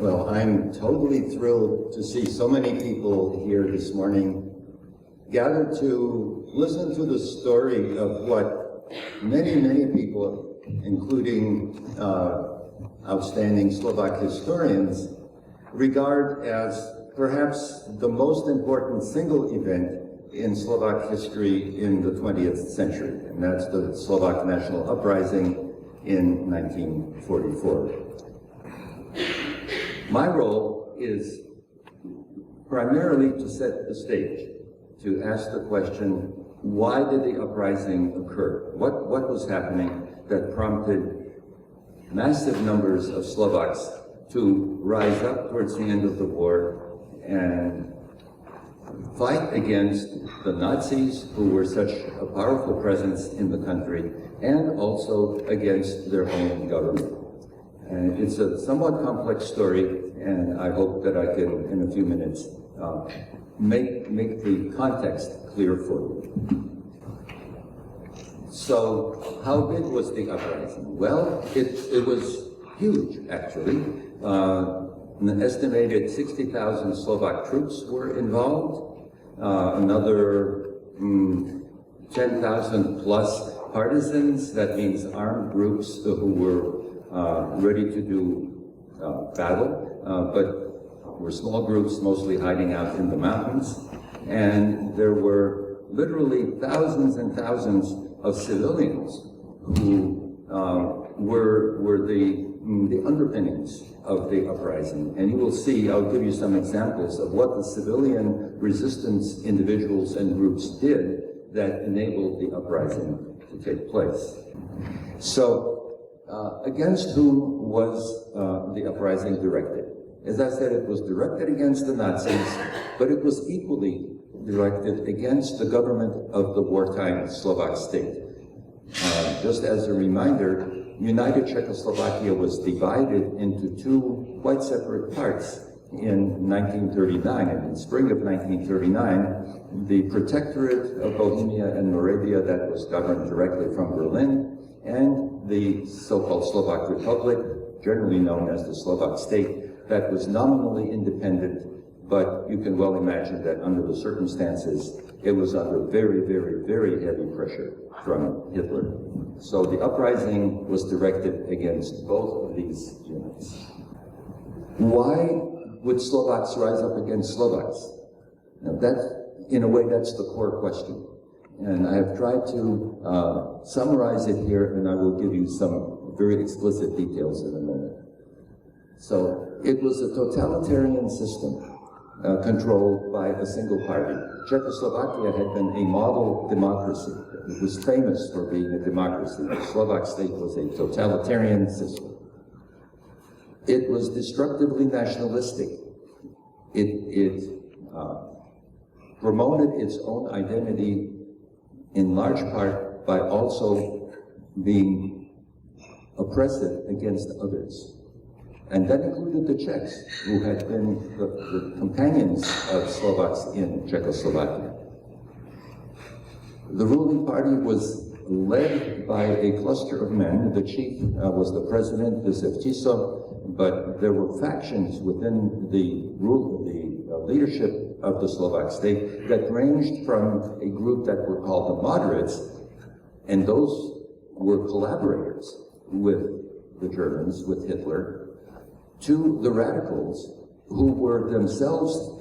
Well, I'm totally thrilled to see so many people here this morning gathered to listen to the story of what many, many people, including outstanding Slovak historians, regard as perhaps the most important single event in Slovak history in the 20th century, and that's the Slovak National Uprising in 1944. My role is primarily to set the stage, to ask the question, why did the uprising occur? What was happening that prompted massive numbers of Slovaks to rise up towards the end of the war and fight against the Nazis, who were such a powerful presence in the country, and also against their own government. And it's a somewhat complex story, and I hope that I can, in a few minutes, make the context clear for you. So, how big was the uprising? Well, it was huge, actually. An estimated 60,000 Slovak troops were involved, another 10,000 plus partisans, that means armed groups who were ready to do battle, but were small groups mostly hiding out in the mountains. And there were literally thousands and thousands of civilians who were the underpinnings of the uprising. And you will see, I'll give you some examples of what the civilian resistance individuals and groups did that enabled the uprising to take place. So, against whom was the uprising directed? As I said, it was directed against the Nazis, but it was equally directed against the government of the wartime Slovak state. Just as a reminder, United Czechoslovakia was divided into two quite separate parts in 1939. And in spring of 1939, the Protectorate of Bohemia and Moravia, that was governed directly from Berlin, and the so-called Slovak Republic, generally known as the Slovak state, that was nominally independent, but you can well imagine that under the circumstances, it was under very, very, very heavy pressure from Hitler. So the uprising was directed against both of these units. Why would Slovaks rise up against Slovaks? Now in a way, that's the core question. And I have tried to summarize it here, and I will give you some very explicit details in a minute. So it was a totalitarian system controlled by a single party. Czechoslovakia had been a model democracy. It was famous for being a democracy. The Slovak state was a totalitarian system. It was destructively nationalistic. It promoted its own identity in large part by also being oppressive against others. And that included the Czechs, who had been the companions of Slovaks in Czechoslovakia. The ruling party was led by a cluster of men. The chief was the president, Josef Tiso, but there were factions within the leadership of the Slovak state that ranged from a group that were called the moderates, and those were collaborators with the Germans, with Hitler, to the radicals, who were themselves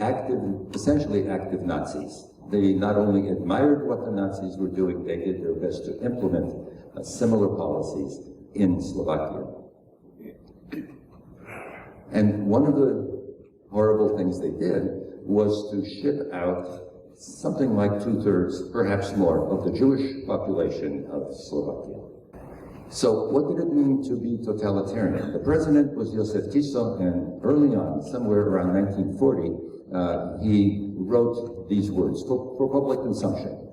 essentially active Nazis. They not only admired what the Nazis were doing, they did their best to implement similar policies in Slovakia. And one of the horrible things they did was to ship out something like 2/3, perhaps more, of the Jewish population of Slovakia. So what did it mean to be totalitarian? The president was Josef Tiso, and early on, somewhere around 1940, he wrote these words, for public consumption.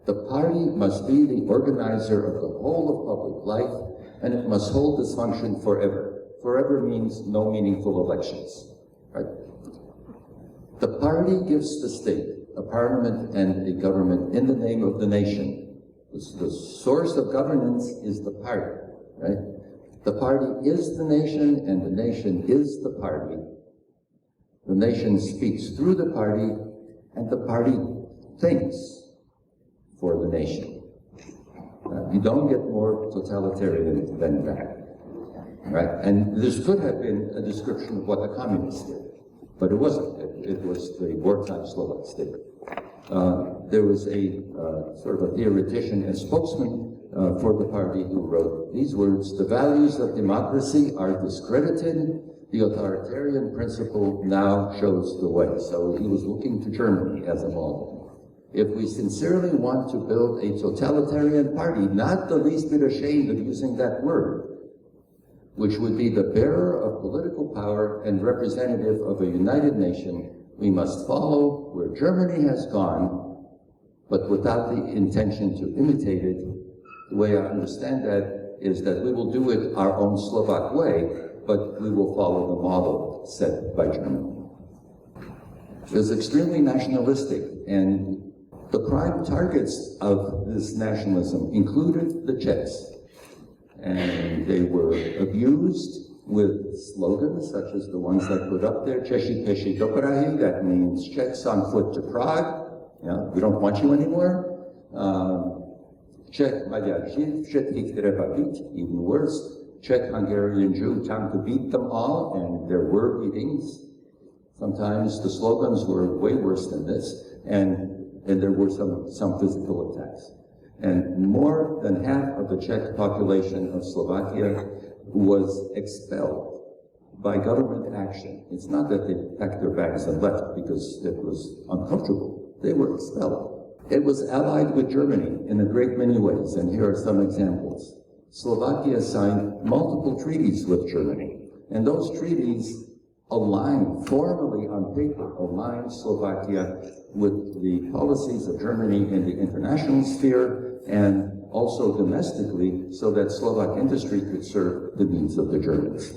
The party must be the organizer of the whole of public life, and it must hold this function forever. Forever means no meaningful elections, right? The party gives the state a parliament and a government in the name of the nation. The source of governance is the party, right? The party is the nation, and the nation is the party. The nation speaks through the party, and the party thinks for the nation. You don't get more totalitarian than that, right? And this could have been a description of what the communists did, but it wasn't. It was the wartime Slovaks did. There was a sort of a theoretician and spokesman for the party who wrote these words: "The values of democracy are discredited. The authoritarian principle now shows the way." So he was looking to Germany as a model. If we sincerely want to build a totalitarian party, not the least bit ashamed of using that word, which would be the bearer of political power and representative of a united nation, we must follow where Germany has gone, but without the intention to imitate it. The way I understand that is that we will do it our own Slovak way, but we will follow the model set by Germany. It was extremely nationalistic, and the prime targets of this nationalism included the Czechs. And they were abused with slogans such as the ones I put up there, Češi peši do Prahy, that means Czechs on foot to Prague, we don't want you anymore. Czech, Maďar, Žid, všetkých treba byť, even worse. Czech, Hungarian, Jew, time to beat them all, and there were beatings. Sometimes the slogans were way worse than this, and there were some physical attacks. And more than half of the Czech population of Slovakia was expelled by government action. It's not that they packed their bags and left because it was uncomfortable. They were expelled. It was allied with Germany in a great many ways, and here are some examples. Slovakia signed multiple treaties with Germany, and those treaties aligned, formally on paper, aligned Slovakia with the policies of Germany in the international sphere and also domestically, so that Slovak industry could serve the needs of the Germans.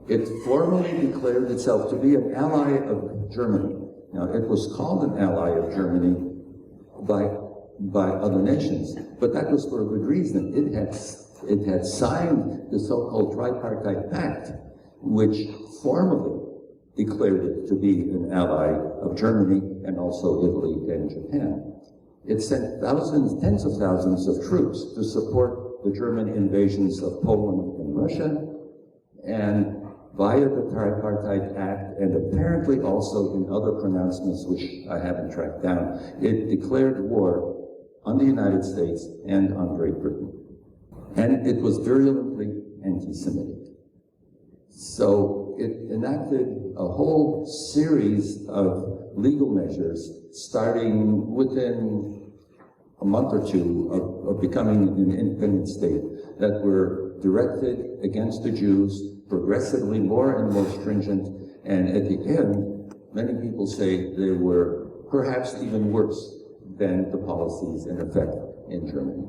It formally declared itself to be an ally of Germany. Now, it was called an ally of Germany by other nations, but that was for a good reason. It had signed the so-called tripartite pact, which formally declared it to be an ally of Germany and also Italy and Japan. It sent thousands, tens of thousands of troops to support the German invasions of Poland and Russia, and via the Tripartite Act, and apparently also in other pronouncements which I haven't tracked down, it declared war on the United States and on Great Britain. And it was virulently anti-Semitic. So it enacted a whole series of legal measures starting within a month or two of becoming an independent state that were directed against the Jews, progressively more and more stringent, and at the end, many people say they were perhaps even worse than the policies in effect in Germany.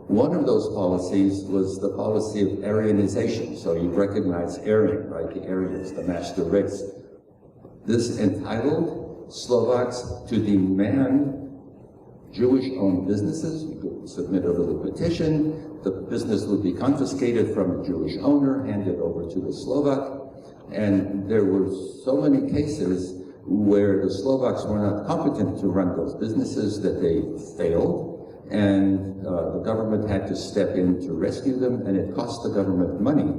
One of those policies was the policy of Aryanization. So you recognize Aryan, right? The Aryans, the master race. This entitled Slovaks to demand Jewish-owned businesses. You could submit a little petition. The business would be confiscated from the Jewish owner, handed over to the Slovak. And there were so many cases where the Slovaks were not competent to run those businesses that they failed. And the government had to step in to rescue them, and it cost the government money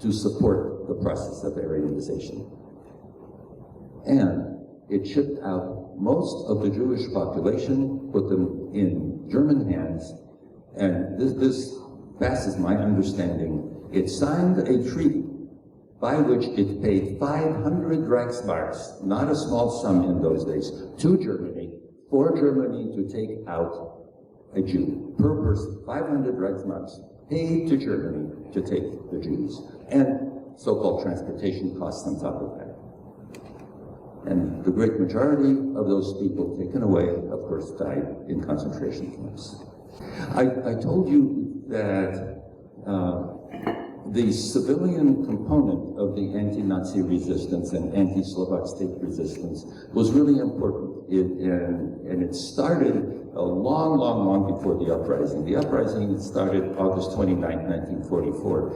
to support the process of Aryanization. And it shipped out most of the Jewish population, put them in German hands, and this passes my understanding. It signed a treaty by which it paid 500 Reichsmarks, not a small sum in those days, to Germany, for Germany to take out a Jew per person, 500 Reichsmarks paid to Germany to take the Jews, and so-called transportation costs on top of that. And the great majority of those people taken away, of course, died in concentration camps. I told you that The civilian component of the anti-Nazi resistance and anti-Slovak state resistance was really important. And it started a long before the uprising. The uprising started August 29, 1944.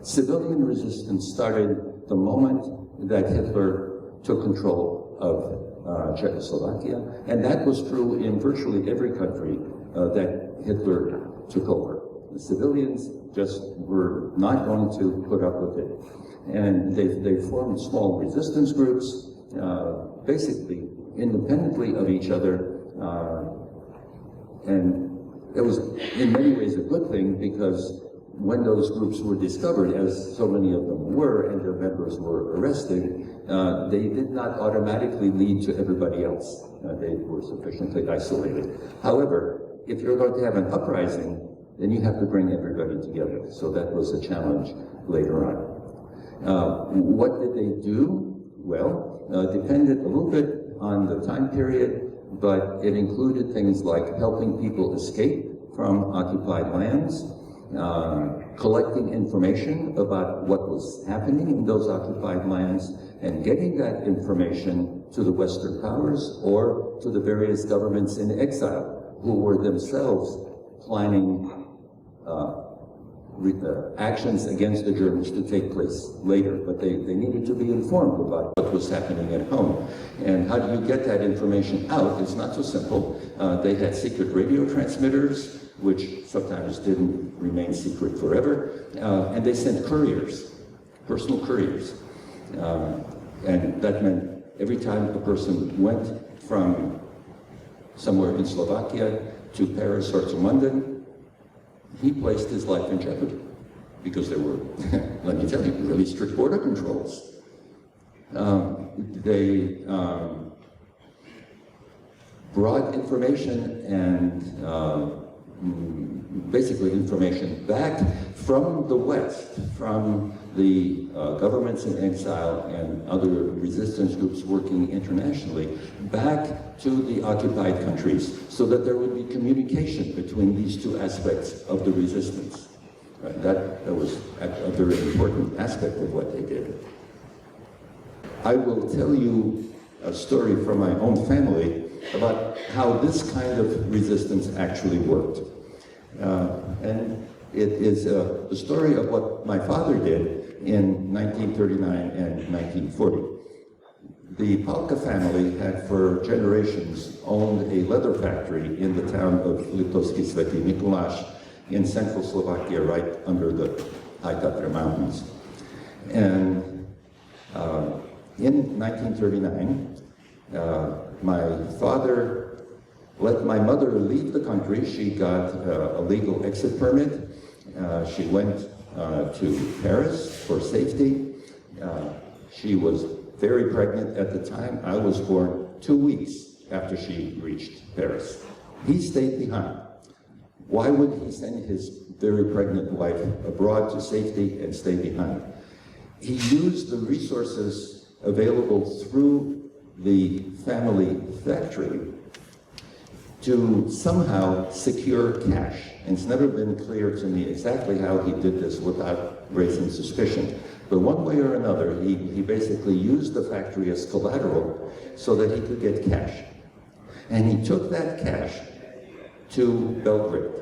Civilian resistance started the moment that Hitler took control of Czechoslovakia, and that was true in virtually every country that Hitler took over. The civilians just were not going to put up with it. And they formed small resistance groups, basically independently of each other. And it was in many ways a good thing, because when those groups were discovered, as so many of them were, and their members were arrested, they did not automatically lead to everybody else. They were sufficiently isolated. However, if you're going to have an uprising, then you have to bring everybody together. So that was a challenge later on. What did they do? Well, depended a little bit on the time period, but it included things like helping people escape from occupied lands, collecting information about what was happening in those occupied lands, and getting that information to the Western powers or to the various governments in exile, who were themselves planning actions against the Germans to take place later, but they needed to be informed about what was happening at home. And how do you get that information out? It's not so simple. They had secret radio transmitters, which sometimes didn't remain secret forever, and they sent couriers, personal couriers. And that meant every time a person went from somewhere in Slovakia to Paris or to London, he placed his life in jeopardy, because there were, let me tell you, really strict border controls. They brought information and basically information back from the West, from the governments in exile and other resistance groups working internationally, back to the occupied countries, so that there would be communication between these two aspects of the resistance. Right? That was a very important aspect of what they did. I will tell you a story from my own family about how this kind of resistance actually worked. And it is the story of what my father did in 1939 and 1940. The Palka family had for generations owned a leather factory in the town of Liptovský Svätý Mikuláš in central Slovakia, right under the High Tatra Mountains. And in 1939, my father let my mother leave the country. She got a legal exit permit. She went to Paris for safety. She was very pregnant at the time. I was born 2 weeks after she reached Paris. He stayed behind. Why would he send his very pregnant wife abroad to safety and stay behind? He used the resources available through the family factory to somehow secure cash. And it's never been clear to me exactly how he did this without raising suspicion. But one way or another, he basically used the factory as collateral so that he could get cash. And he took that cash to Belgrade.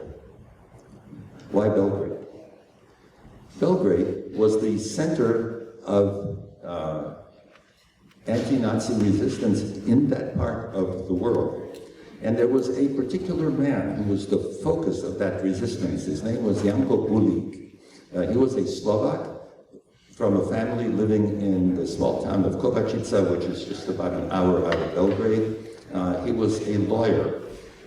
Why Belgrade? Belgrade was the center of anti-Nazi resistance in that part of the world. And there was a particular man who was the focus of that resistance. His name was Janko Bulík. He was a Slovak from a family living in the small town of Kovačica, which is just about an hour out of Belgrade. He was a lawyer,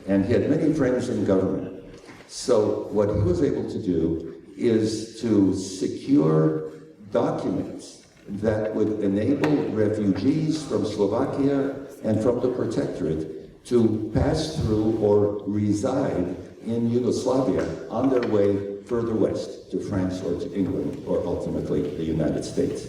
and he had many friends in government. So what he was able to do is to secure documents that would enable refugees from Slovakia and from the Protectorate to pass through or reside in Yugoslavia on their way further west to France or to England or ultimately the United States.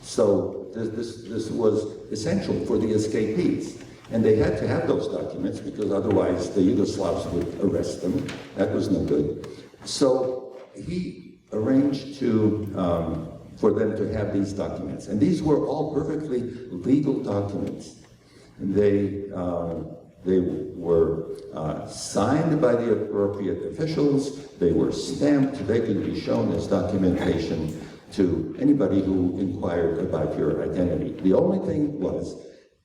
So this was essential for the escapees. And they had to have those documents because otherwise the Yugoslavs would arrest them. That was no good. So he arranged for them to have these documents. And these were all perfectly legal documents. They were signed by the appropriate officials, they were stamped, they could be shown as documentation to anybody who inquired about your identity. The only thing was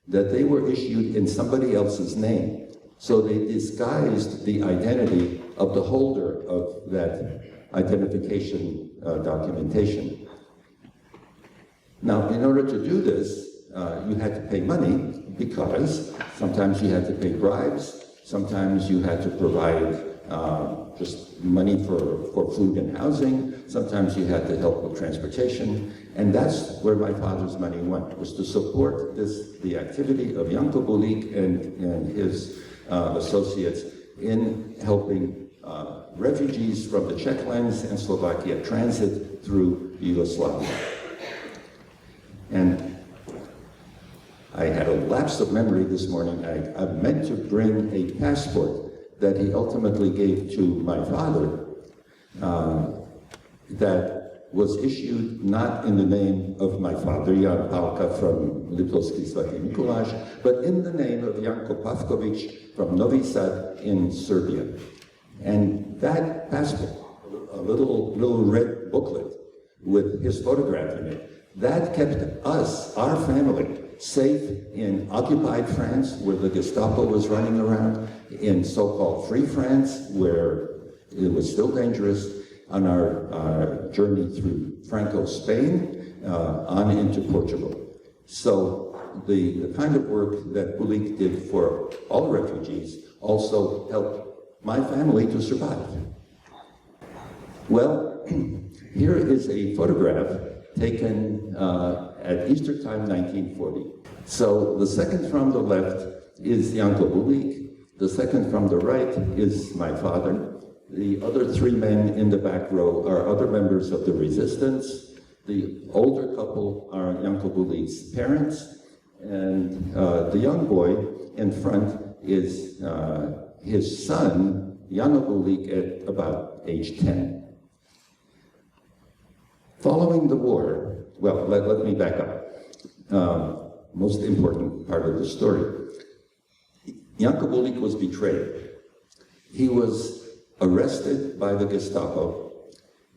that they were issued in somebody else's name. So they disguised the identity of the holder of that identification documentation. Now, in order to do this, you had to pay money, because sometimes you had to pay bribes, sometimes you had to provide just money for food and housing, sometimes you had to help with transportation, and that's where my father's money went, was to support the activity of Janko Bulik and his associates in helping refugees from the Czech lands and Slovakia transit through Yugoslavia. And I had a lapse of memory this morning. I meant to bring a passport that he ultimately gave to my father that was issued not in the name of my father, Jan Palka from Liptovský Svatý Mikuláš, but in the name of Janko Pavković from Novi Sad in Serbia. And that passport, a little red booklet with his photograph in it, that kept us, our family, safe in occupied France, where the Gestapo was running around, in so-called free France, where it was still dangerous, on our journey through Franco-Spain, on into Portugal. So the kind of work that Bulik did for all refugees also helped my family to survive. Well, here is a photograph taken at Easter time, 1940. So the second from the left is Janko Bulik, the second from the right is my father. The other three men in the back row are other members of the resistance. The older couple are Janko Bulik's parents, and the young boy in front is his son, Jano Bulik, at about age 10. Following the war, well, let me back up. Most important part of the story. Janko Bulik was betrayed. He was arrested by the Gestapo.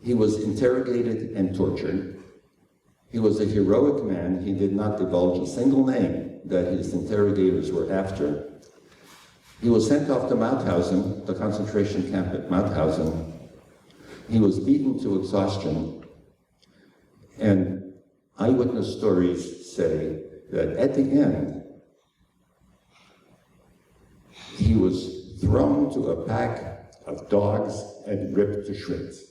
He was interrogated and tortured. He was a heroic man. He did not divulge a single name that his interrogators were after. He was sent off to Mauthausen, the concentration camp at Mauthausen. He was beaten to exhaustion. And eyewitness stories say that at the end, he was thrown to a pack of dogs and ripped to shreds.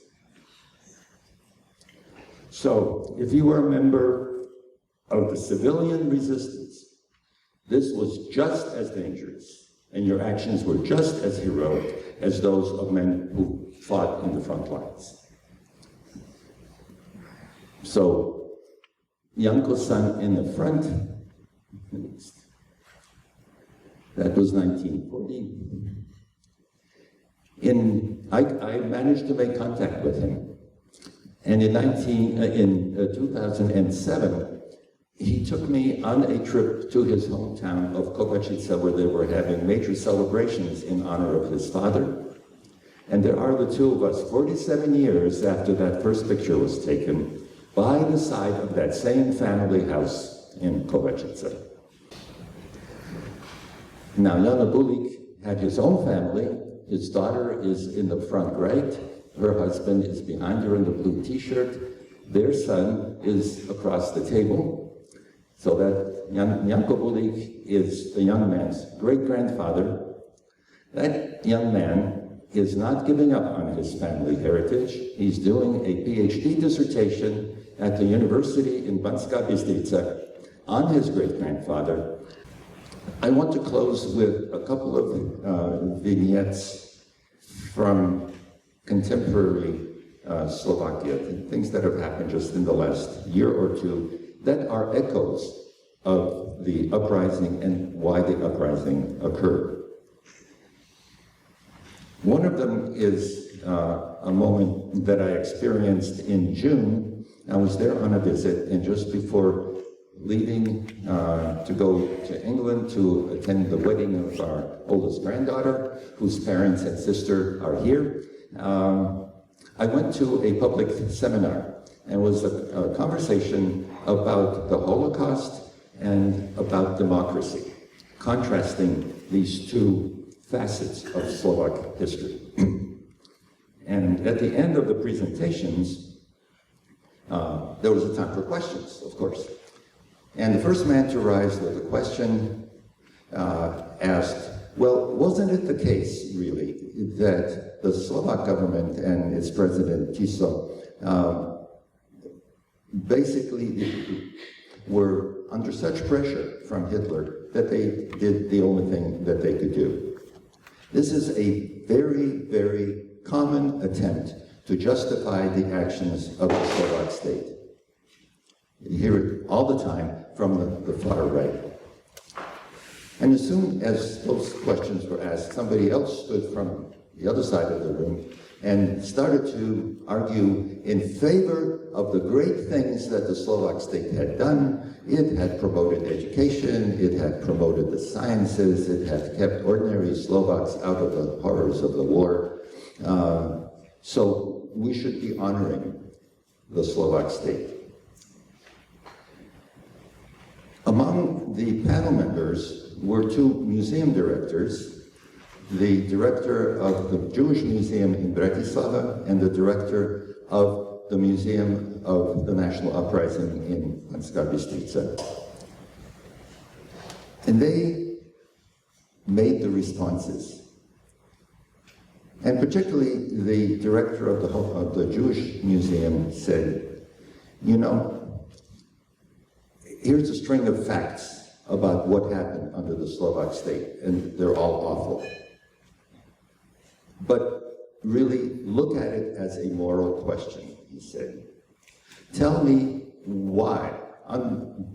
So, if you were a member of the civilian resistance, this was just as dangerous, and your actions were just as heroic as those of men who fought in the front lines. So, Janko's son in the front, that was 1940. I managed to make contact with him. And in 2007, he took me on a trip to his hometown of Kovačica, where they were having major celebrations in honor of his father. And there are the two of us, 47 years after that first picture was taken, by the side of that same family house in Kovačica. Now, Jano Bulik had his own family. His daughter is in the front right. Her husband is behind her in the blue t-shirt. Their son is across the table. So that Janko Bulik is the young man's great-grandfather. That young man is not giving up on his family heritage. He's doing a PhD dissertation at the university in Banská Bystrica on his great-grandfather. I want to close with a couple of vignettes from contemporary Slovakia, things that have happened just in the last year or two that are echoes of the uprising and why the uprising occurred. One of them is a moment that I experienced in June. I was there on a visit, and just before leaving to go to England to attend the wedding of our oldest granddaughter, whose parents and sister are here, I went to a public seminar, and it was a conversation about the Holocaust and about democracy, contrasting these two facets of Slovak history. And at the end of the presentations, there was a time for questions, of course. And the first man to rise with a question asked, well, wasn't it the case, really, that the Slovak government and its president, Tiso, basically were under such pressure from Hitler that they did the only thing that they could do? This is a very, very common attempt to justify the actions of the Slovak state. You hear it all the time from the far right. And as soon as those questions were asked, somebody else stood from the other side of the room and started to argue in favor of the great things that the Slovak state had done. It had promoted education, it had promoted the sciences, it had kept ordinary Slovaks out of the horrors of the war. So we should be honoring the Slovak state. Among the panel members were two museum directors, the director of the Jewish Museum in Bratislava and the director of the Museum of the National Uprising in Banská Bystrica. And they made the responses. And particularly the director of the Jewish Museum said, you know, here's a string of facts about what happened under the Slovak state, and they're all awful. But really look at it as a moral question, he said. Tell me why,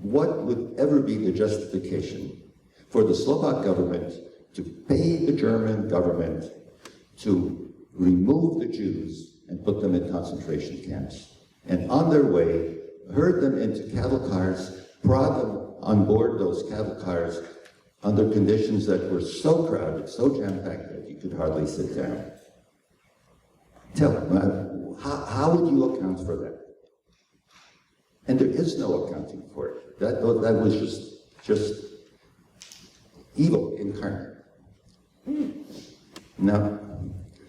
what would ever be the justification for the Slovak government to pay the German government to remove the Jews and put them in concentration camps, and on their way, herd them into cattle cars, prod them on board those cattle cars under conditions that were so crowded, so jam-packed that you could hardly sit down. Tell me, how would you account for that? And there is no accounting for it. That was just evil incarnate. Now,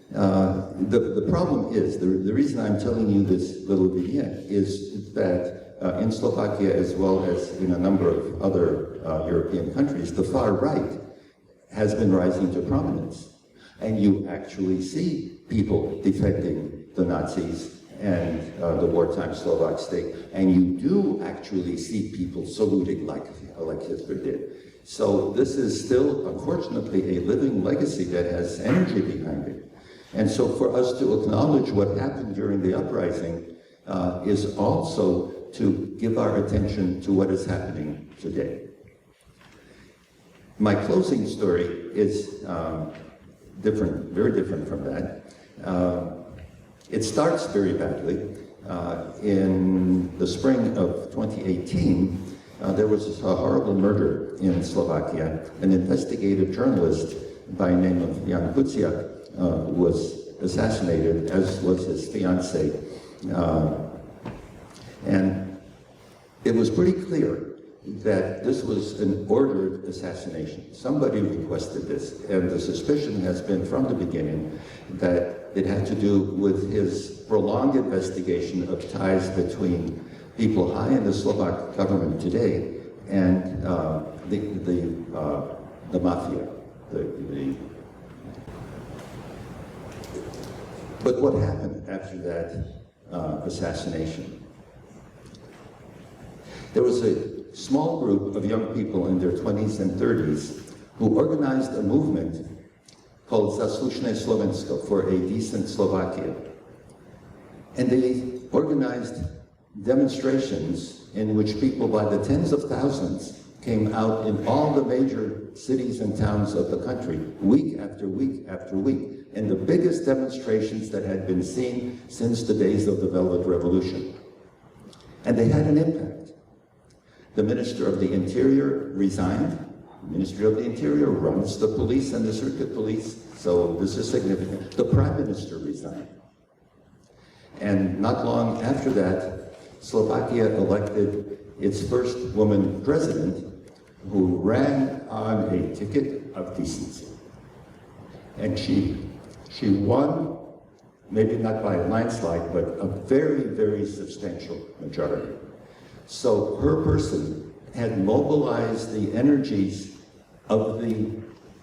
the problem is, the reason I'm telling you this little vignette is that in Slovakia, as well as in a number of other European countries, the far right has been rising to prominence. And you actually see people defending the Nazis and the wartime Slovak state, and you do actually see people saluting like Hitler did. So this is still, unfortunately, a living legacy that has energy behind it. And so for us to acknowledge what happened during the uprising is also to give our attention to what is happening today. My closing story is different, very different from that. It starts very badly. In the spring of 2018, there was a horrible murder in Slovakia. An investigative journalist by the name of Jan Kuciak was assassinated, as was his fiancée. And it was pretty clear that this was an ordered assassination. Somebody requested this, and the suspicion has been from the beginning that it had to do with his prolonged investigation of ties between people high in the Slovak government today and the mafia. But what happened after that assassination? There was a small group of young people in their 20s and 30s who organized a movement called Zaslušné Slovensko, for a decent Slovakia. And they organized demonstrations in which people by the tens of thousands came out in all the major cities and towns of the country, week after week after week, in the biggest demonstrations that had been seen since the days of the Velvet Revolution. And they had an impact. The Minister of the Interior resigned. The Ministry of the Interior runs the police and the circuit police, so this is significant. The Prime Minister resigned. And not long after that, Slovakia elected its first woman president, who ran on a ticket of decency. And she won, maybe not by a landslide, but a very, very substantial majority. So her person had mobilized the energies of the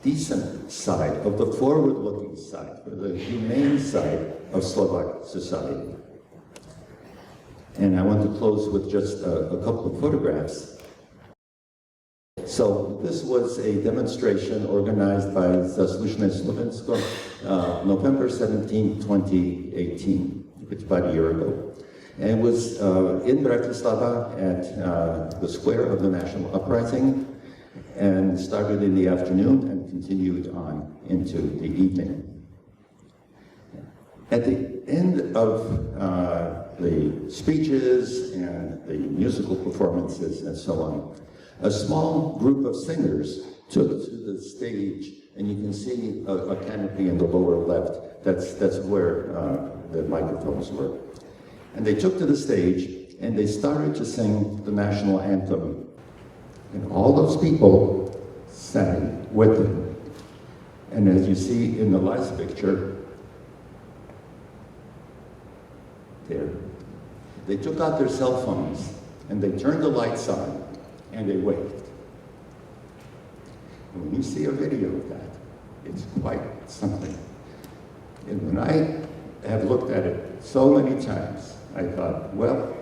decent side, of the forward-looking side, of the humane side of Slovak society. And I want to close with just a couple of photographs. So this was a demonstration organized by Zaslužné Slovensko, November 17, 2018. It's about a year ago. And it was in Bratislava at the square of the National Uprising, and started in the afternoon and continued on into the evening. At the end of the speeches and the musical performances and so on, a small group of singers took to the stage, and you can see a canopy in the lower left. That's where the microphones were. And they took to the stage, and they started to sing the national anthem. And all those people sang with them. And as you see in the last picture, there, they took out their cell phones, and they turned the lights on, and they waved. And when you see a video of that, it's quite something. And when I have looked at it so many times, I thought, well,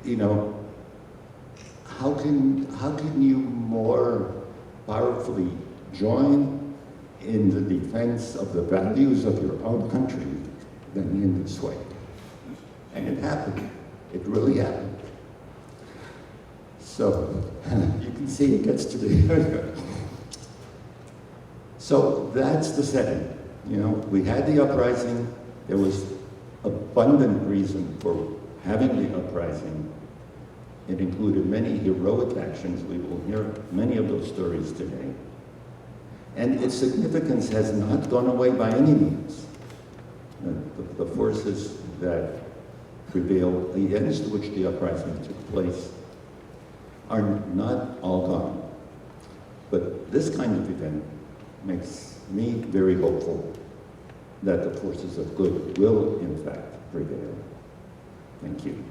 you know, how can you more powerfully join in the defense of the values of your own country than in this way? And it happened. It really happened. So you can see it gets to the So that's the setting. You know, we had the uprising. There was abundant reason for having the uprising. It included many heroic actions. We will hear many of those stories today. And its significance has not gone away by any means. The forces that prevailed, against which the uprising took place, are not all gone. But this kind of event makes me very hopeful that the forces of good will, in fact, prevail. Thank you.